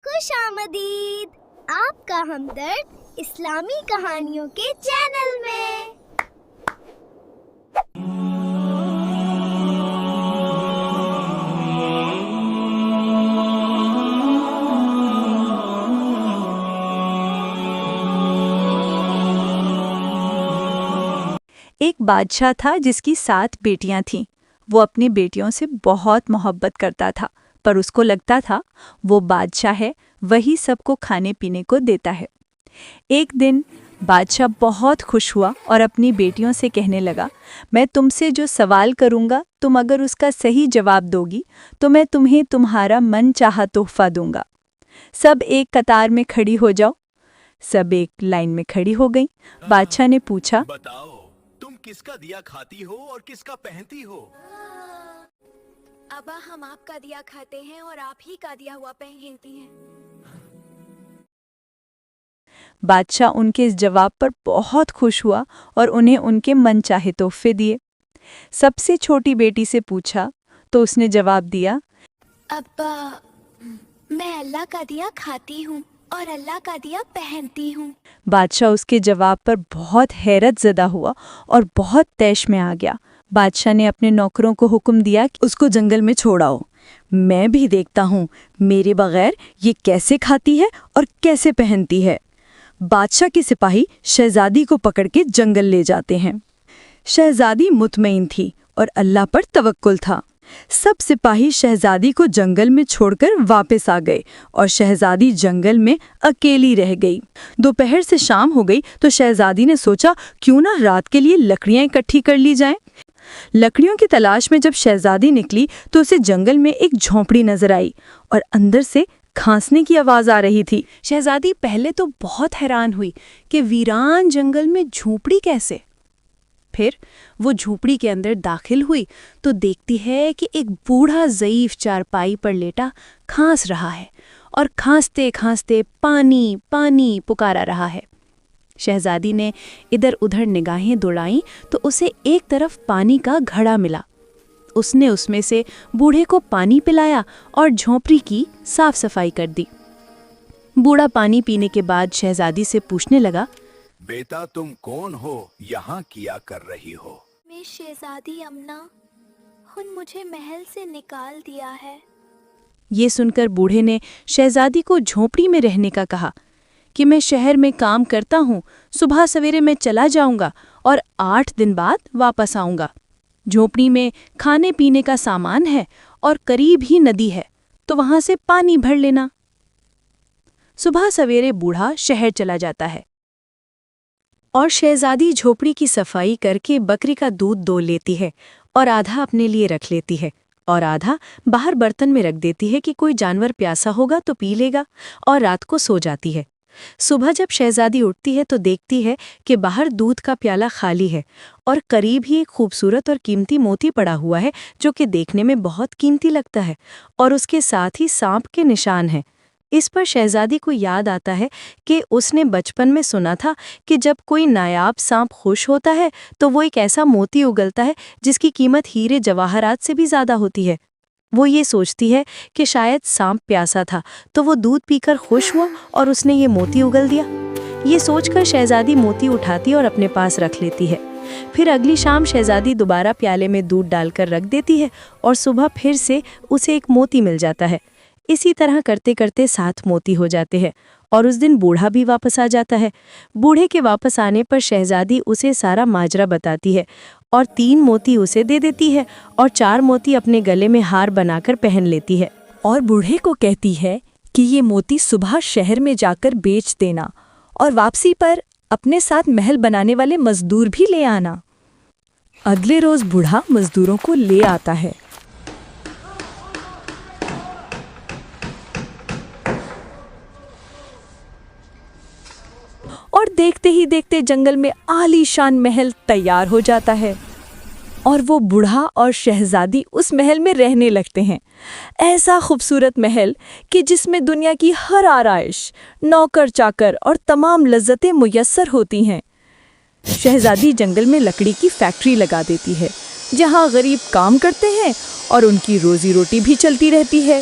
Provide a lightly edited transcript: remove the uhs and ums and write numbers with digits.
خوش آمدید آپ کا ہمدرد اسلامی کہانیوں کے چینل میں۔ ایک بادشاہ تھا جس کی 7 بیٹیاں تھیں۔ وہ اپنی بیٹیوں سے بہت محبت کرتا تھا، پر اس کو لگتا تھا وہ بادشاہ ہے، وہی سب کو کھانے پینے کو دیتا ہے۔ ایک دن بادشاہ بہت خوش ہوا اور اپنی بیٹیوں سے کہنے لگا، میں تم سے جو سوال کروں گا تم اگر اس کا صحیح جواب دو گی تو میں تمہیں تمہارا من چاہا تحفہ دوں گا۔ سب ایک قطار میں کھڑی ہو جاؤ۔ سب ایک لائن میں کھڑی ہو گئیں۔ بادشاہ نے پوچھا، بتاؤ تم کس کا دیا کھاتی ہو اور کس کا پہنتی ہو؟ ابا ہم آپ کا دیا کھاتے ہیں اور آپ ہی کا دیا ہوا پہنتی ہیں۔ بادشاہ ان کے اس جواب پر بہت خوش ہوا اور انہیں ان کے من چاہے تحفے دیے۔ سب سے چھوٹی بیٹی سے پوچھا تو اس نے جواب دیا، ابا میں اللہ کا دیا کھاتی ہوں اور اللہ کا دیا پہنتی ہوں۔ بادشاہ اس کے جواب پر بہت حیرت زدہ ہوا اور بہت طیش میں آ گیا۔ بادشاہ نے اپنے نوکروں کو حکم دیا کہ اس کو جنگل میں چھوڑاؤ، میں بھی دیکھتا ہوں میرے بغیر یہ کیسے کھاتی ہے اور کیسے پہنتی ہے۔ بادشاہ کے سپاہی شہزادی کو پکڑ کے جنگل لے جاتے ہیں۔ شہزادی مطمئن تھی اور اللہ پر توکل تھا۔ سب سپاہی شہزادی کو جنگل میں چھوڑ کر واپس آ گئے اور شہزادی جنگل میں اکیلی رہ گئی۔ دوپہر سے شام ہو گئی تو شہزادی نے سوچا کیوں نہ رات کے لیے لکڑیاں اکٹھی کر لی جائیں۔ لکڑیوں کی تلاش میں جب شہزادی نکلی تو اسے جنگل میں ایک جھونپڑی نظر آئی اور اندر سے کھانسنے کی آواز آ رہی تھی۔ شہزادی پہلے تو بہت حیران ہوئی کہ ویران جنگل میں جھونپڑی کیسے؟ پھر وہ جھونپڑی کے اندر داخل ہوئی تو دیکھتی ہے کہ ایک بوڑھا ضعیف چارپائی پر لیٹا کھانس رہا ہے اور کھانستے کھانستے پانی پانی پکارا رہا ہے۔ شہزادی نے ادھر ادھر نگاہیں دوڑائیں تو اسے ایک طرف پانی کا گھڑا ملا۔ اس نے اس میں سے بوڑھے کو پانی پلایا اور جھونپڑی کی صاف صفائی کر دی۔ بوڑھا پانی پینے کے بعد شہزادی سے پوچھنے لگا، بیٹا تم کون ہو، یہاں کیا کر رہی ہو؟ میں شہزادی امنا ہن مجھے محل سے نکال دیا ہے۔ یہ سن کر بوڑھے نے شہزادی کو جھونپڑی میں رہنے کا کہا کہ میں شہر میں کام کرتا ہوں، صبح سویرے میں چلا جاؤں گا اور 8 دن بعد واپس آؤں گا۔ جھونپڑی میں کھانے پینے کا سامان ہے اور قریب ہی ندی ہے تو وہاں سے پانی بھر لینا۔ صبح سویرے بوڑھا شہر چلا جاتا ہے اور شہزادی جھونپڑی کی صفائی کر کے بکری کا دودھ دو لیتی ہے اور آدھا اپنے لیے رکھ لیتی ہے اور آدھا باہر برتن میں رکھ دیتی ہے کہ کوئی جانور پیاسا ہوگا تو پی لے گا، اور رات کو سو جاتی ہے۔ صبح جب شہزادی اٹھتی ہے تو دیکھتی ہے کہ باہر دودھ کا پیالہ خالی ہے اور قریب ہی ایک خوبصورت اور قیمتی موتی پڑا ہوا ہے جو کہ دیکھنے میں بہت قیمتی لگتا ہے، اور اس کے ساتھ ہی سانپ کے نشان ہیں۔ اس پر شہزادی کو یاد آتا ہے کہ اس نے بچپن میں سنا تھا کہ جب کوئی نایاب سانپ خوش ہوتا ہے تو وہ ایک ایسا موتی اگلتا ہے جس کی قیمت ہیرے جواہرات سے بھی زیادہ ہوتی ہے۔ وہ یہ سوچتی ہے کہ شاید سانپ پیاسا تھا تو وہ دودھ پی کر خوش ہوا اور اس نے یہ موتی اگل دیا۔ یہ سوچ کر شہزادی موتی اٹھاتی اور اپنے پاس رکھ لیتی ہے۔ پھر اگلی شام شہزادی دوبارہ پیالے میں دودھ ڈال کر رکھ دیتی ہے اور صبح پھر سے اسے ایک موتی مل جاتا ہے۔ اسی طرح کرتے کرتے 7 موتی ہو جاتے ہیں اور اس دن بوڑھا بھی واپس آ جاتا ہے۔ بوڑھے کے واپس آنے پر شہزادی اسے سارا ماجرا بتاتی ہے اور 3 موتی اسے دے دیتی ہے اور 4 موتی اپنے گلے میں ہار بنا کر پہن لیتی ہے، اور بوڑھے کو کہتی ہے کہ یہ موتی صبح شہر میں جا کر بیچ دینا اور واپسی پر اپنے ساتھ محل بنانے والے مزدور بھی لے آنا۔ اگلے روز بوڑھا مزدوروں کو لے آتا ہے۔ اور دیکھتے ہی دیکھتے جنگل میں عالی شان محل تیار ہو جاتا ہے اور وہ بوڑھا اور شہزادی اس محل میں رہنے لگتے ہیں۔ ایسا خوبصورت محل کہ جس میں دنیا کی ہر آرائش، نوکر چاکر اور تمام لذتیں میسر ہوتی ہیں۔ شہزادی جنگل میں لکڑی کی فیکٹری لگا دیتی ہے جہاں غریب کام کرتے ہیں اور ان کی روزی روٹی بھی چلتی رہتی ہے۔